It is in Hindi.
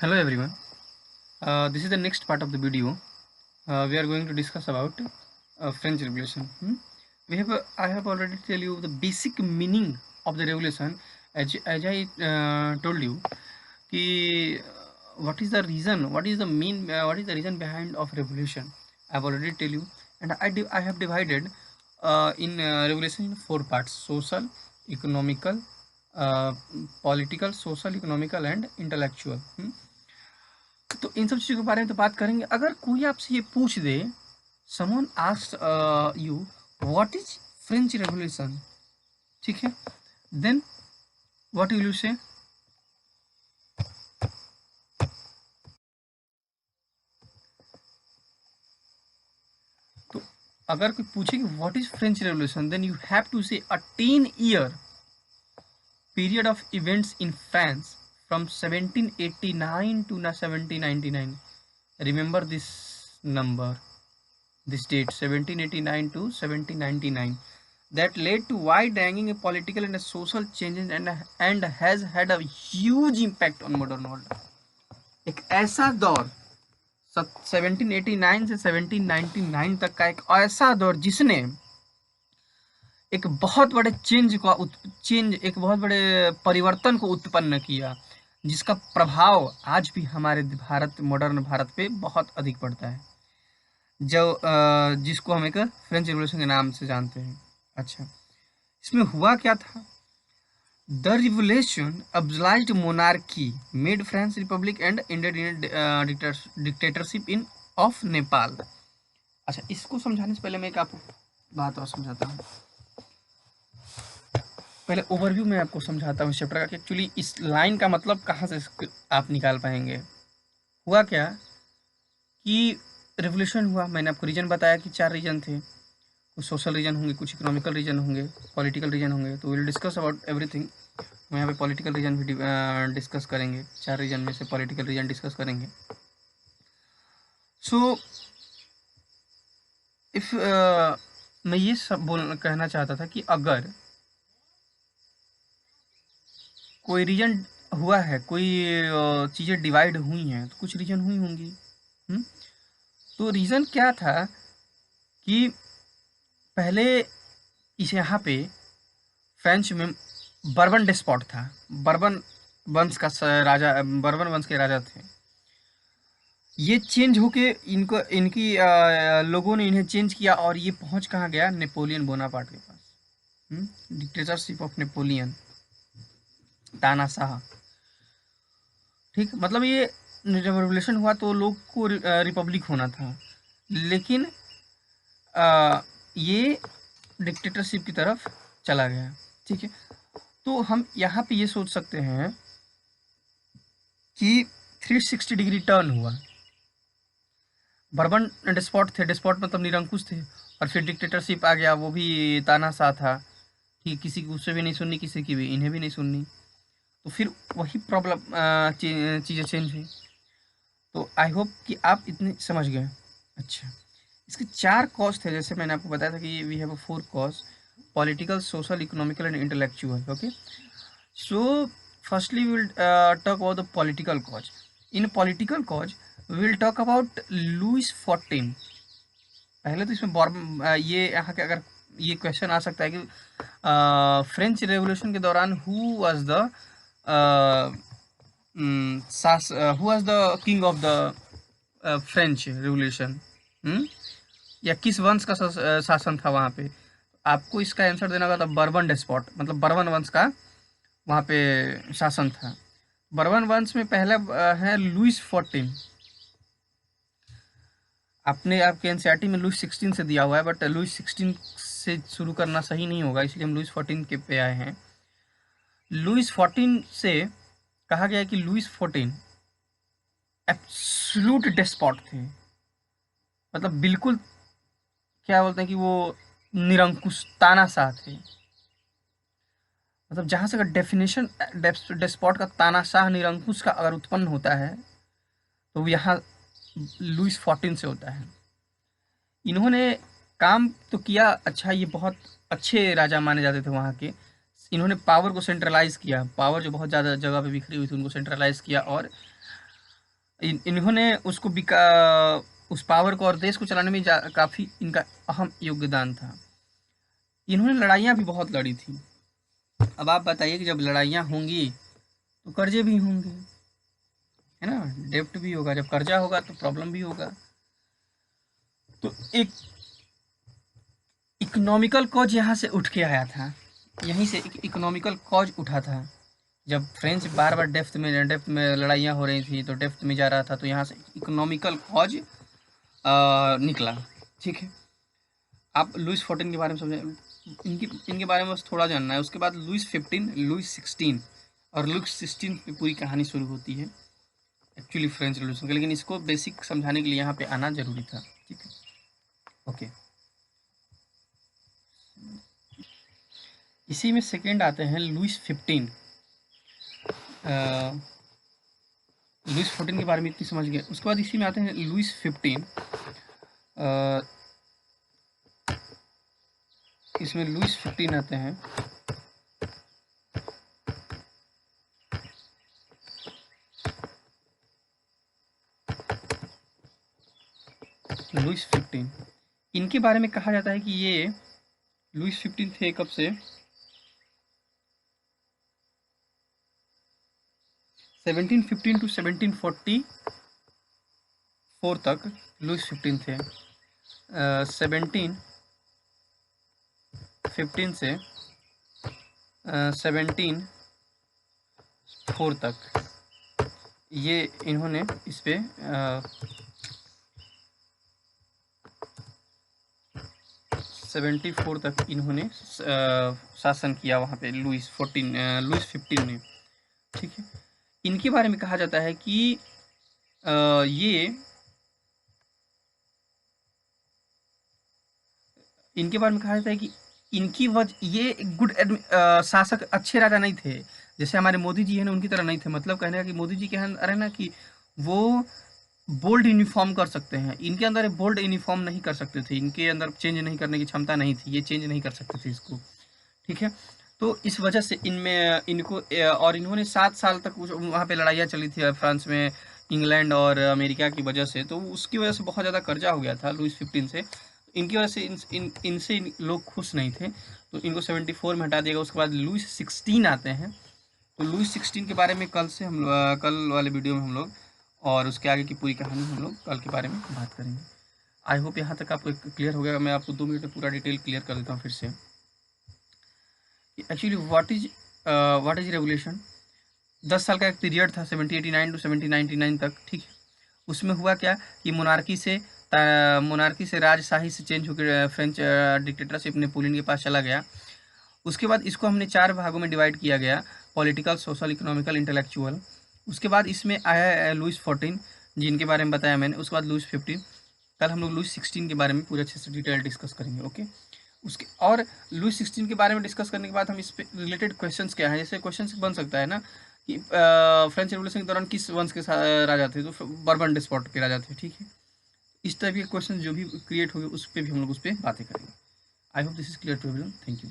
Hello everyone. This is the next part of the video. We are going to discuss about French Revolution. I have already tell you the basic meaning of the revolution. As I told you, कि what is the reason? What is the mean? What is the reason behind of revolution? I have already tell you, and I have divided in revolution in four parts: social, economical, uh, political, social, economical, and intellectual. तो इन सब चीज़ों के बारे में तो बात करेंगे। अगर कोई आपसे ये पूछ दे, someone asked you what is French revolution, ठीक है, देन व्हाट विल यू से? तो अगर कोई पूछे कि what is French Revolution, then you have to say a 10 year period of events in France from 1789 to 1799. Remember this number, this date, 1789 to 1799, that led to wide-ranging political and social changes and has had a huge impact on modern world. एक ऐसा दौर 1789 से 1799 तक का एक ऐसा दौर जिसने एक बहुत बड़े एक बहुत बड़े परिवर्तन को उत्पन्न किया, जिसका प्रभाव आज भी हमारे मॉडर्न भारत पे बहुत अधिक पड़ता है, जो जिसको हम एक फ्रेंच रिवॉल्यूशन के नाम से जानते हैं। अच्छा, इसमें हुआ क्या था? The revolution abolished monarchy, made French republic and ended in dictatorship in of Napoleon. अच्छा, इसको समझाने से पहले मैं एक आपको बात और समझाता हूँ। पहले ओवरव्यू में आपको समझाता हूँ चैप्टर का कि एक्चुअली इस लाइन का मतलब कहाँ से आप निकाल पाएंगे। हुआ क्या कि रिवॉल्यूशन हुआ, मैंने आपको रीजन बताया कि 4 रीजन थे, कुछ सोशल रीजन होंगे, कुछ इकोनॉमिकल रीजन होंगे, पॉलिटिकल रीजन होंगे। तो विल डिस्कस अबाउट एवरीथिंग। हम यहाँ पे पॉलिटिकल रीजन भी डिस्कस करेंगे, 4 रीजन में से पॉलिटिकल रीजन डिस्कस करेंगे। सो इफ मैं ये सब कहना चाहता था कि अगर कोई रीजन हुआ है, कोई चीज़ें डिवाइड हुई हैं, तो कुछ रीजन हुई होंगी। तो रीज़न क्या था कि पहले इस यहाँ पे फ्रेंच में बर्बन डेस्पॉट था। बर्बन वंश के राजा थे। ये चेंज होके लोगों ने इन्हें चेंज किया, और ये पहुंच कहाँ गया? नेपोलियन बोनापार्ट के पास। डिक्टेटरशिप ऑफ नेपोलियन, तानाशाह। ठीक, मतलब ये जब रेवोल्यूशन हुआ तो लोग को रिपब्लिक होना था, लेकिन ये डिक्टेटरशिप की तरफ चला गया। ठीक है, तो हम यहाँ पे ये सोच सकते हैं कि 360 डिग्री टर्न हुआ। बर्बन डिस्पॉट थे, डिस्पॉट मतलब निरंकुश थे, और फिर डिक्टेटरशिप आ गया, वो भी तानाशाह था। ठीक, किसी की उससे भी नहीं सुननी, किसी की भी, इन्हें भी नहीं सुननी। तो फिर वही प्रॉब्लम चीज़ें चेंज हुई। तो आई होप कि आप इतने समझ गए। अच्छा, इसके 4 कॉज थे, जैसे मैंने आपको बताया था कि we have 4 cause: political, social, economical and intellectual. Okay, so firstly we will talk about the political cause. In political cause we will talk about Louis 14। पहले तो इसमें ये यहाँ के, अगर ये क्वेश्चन आ सकता है कि फ्रेंच रेवोल्यूशन के दौरान who was the king of the French revolution, या किस वंश का शासन था वहाँ पे? आपको इसका आंसर देना होगा, तो बर्बन डेस्पॉट, मतलब बर्बन वंश का वहाँ पे शासन था। बर्बन वंश में पहला है लुइस 14। आपके एनसीईआरटी में लुइस 16 से दिया हुआ है, बट लुइस 16 से शुरू करना सही नहीं होगा, इसलिए हम लुइस 14 के पे आए हैं। लुइस 14 से कहा गया कि लुइस 14 एब्सोल्यूट डेस्पॉट थे, मतलब बिल्कुल, क्या बोलते हैं कि वो निरंकुश तानाशाह थे। मतलब जहाँ से अगर डेफिनेशन डेस्पॉट का, तानाशाह, निरंकुश का अगर उत्पन्न होता है, तो यहाँ लुइस 14 से होता है। इन्होंने काम तो किया अच्छा, ये बहुत अच्छे राजा माने जाते थे वहाँ के। इन्होंने पावर को सेंट्रलाइज किया, पावर जो बहुत ज़्यादा जगह पे बिखरी हुई थी उनको सेंट्रलाइज किया, और इन्होंने उसको उस पावर को और देश को चलाने में काफ़ी इनका अहम योगदान था। इन्होंने लड़ाइयाँ भी बहुत लड़ी थी। अब आप बताइए कि जब लड़ाइयाँ होंगी तो कर्जे भी होंगे, है ना, डेब्ट भी होगा। जब कर्जा होगा तो प्रॉब्लम भी होगा। तो एक इकोनॉमिकल कॉज यहाँ से उठ के आया था, यहीं से एक इकोनॉमिकल कॉज उठा था। जब फ्रेंच बार बार डेप्थ में लड़ाइयाँ हो रही थी तो डेप्थ में जा रहा था, तो यहाँ से इकोनॉमिकल कॉज निकला। ठीक है, आप लुइस 14 के बारे में समझें, इनके बारे में बस थोड़ा जानना है। उसके बाद लुइस 15, लुइस 16 और लुइस 16 पे पूरी कहानी शुरू होती है एक्चुअली फ्रेंच रेवोल्यूशन का। लेकिन इसको बेसिक समझाने के लिए यहाँ पे आना जरूरी था। ठीक है, ओके। इसी में सेकेंड आते हैं लुइस 15। लुइस 14 के बारे में इतनी समझ गए। उसके बाद इसी में आते हैं लुइस 15। इसमें लुइस 15 आते हैं। लुइस 15 इनके बारे में कहा जाता है कि ये लुइस 15 थे कब से, 1715 टू 1744 तक लुइस 15 थे। 1715 से 1744 तक ये इन्होंने इस पे 74 तक इन्होंने शासन किया वहाँ पे लुइस 15 ने। ठीक है, इनके बारे में कहा जाता है कि ये इनके बारे में कहा जाता है कि इनकी वजह ये गुड शासक, अच्छे राजा नहीं थे। जैसे हमारे मोदी जी हैं ना, उनकी तरह नहीं थे। मतलब कहने का कि मोदी जी के अंदर है ना कि वो बोल्ड यूनिफॉर्म कर सकते हैं, इनके अंदर बोल्ड यूनिफॉर्म नहीं कर सकते थे। इनके अंदर चेंज नहीं करने की क्षमता नहीं थी, ये चेंज नहीं कर सकते थे इसको। ठीक है, तो इस वजह से इनमें इनको और इन्होंने 7 साल तक वहाँ पे लड़ाइयाँ चली थी फ्रांस में, इंग्लैंड और अमेरिका की वजह से। तो उसकी वजह से बहुत ज़्यादा कर्जा हो गया था लुइस 15 से। इनकी वजह से इनसे लोग खुश नहीं थे, तो इनको 74 में हटा दिया गया। उसके बाद लुइस 16 आते हैं। तो लुइस 16 के बारे में कल वाले वीडियो में हम लोग, और उसके आगे की पूरी कहानी हम लोग कल के बारे में बात करेंगे। आई होप यहाँ तक आपको क्लियर हो गया। मैं आपको 2 मिनट में पूरा डिटेल क्लियर कर देता हूँ फिर से। Actually what is revolution. 10 साल का एक पीरियड था 1789 टू 1799 तक। ठीक है, उसमें हुआ क्या कि मोनार्की से राजशाही से चेंज होकर फ्रेंच डिक्टेटरशिप नेपोलियन के पास चला गया। उसके बाद इसको हमने 4 भागों में डिवाइड किया गया, पॉलिटिकल, सोशल, इकोनॉमिकल, इंटेलेक्चुअल। उसके बाद इसमें आया है लुइस 14 जिनके बारे में बताया मैंने। उसके बाद लुइस 15। कल हम लोग लुइस 16 के बारे में पूरे अच्छे से डिटेल डिस्कस करेंगे। ओके, उसके और लुइस 16 के बारे में डिस्कस करने के बाद हम इस पे रिलेटेड क्वेश्चंस क्या है, जैसे क्वेश्चन बन सकता है ना कि फ्रेंच रेवोल्यूशन के दौरान किस वंश के राजा थे, तो बर्बन डिस्पॉट के राजा थे। ठीक है, इस तरह के क्वेश्चन जो भी क्रिएट होंगे उस पर भी हम लोग उस पर बातें करेंगे। I hope this is clear to everyone. Thank you.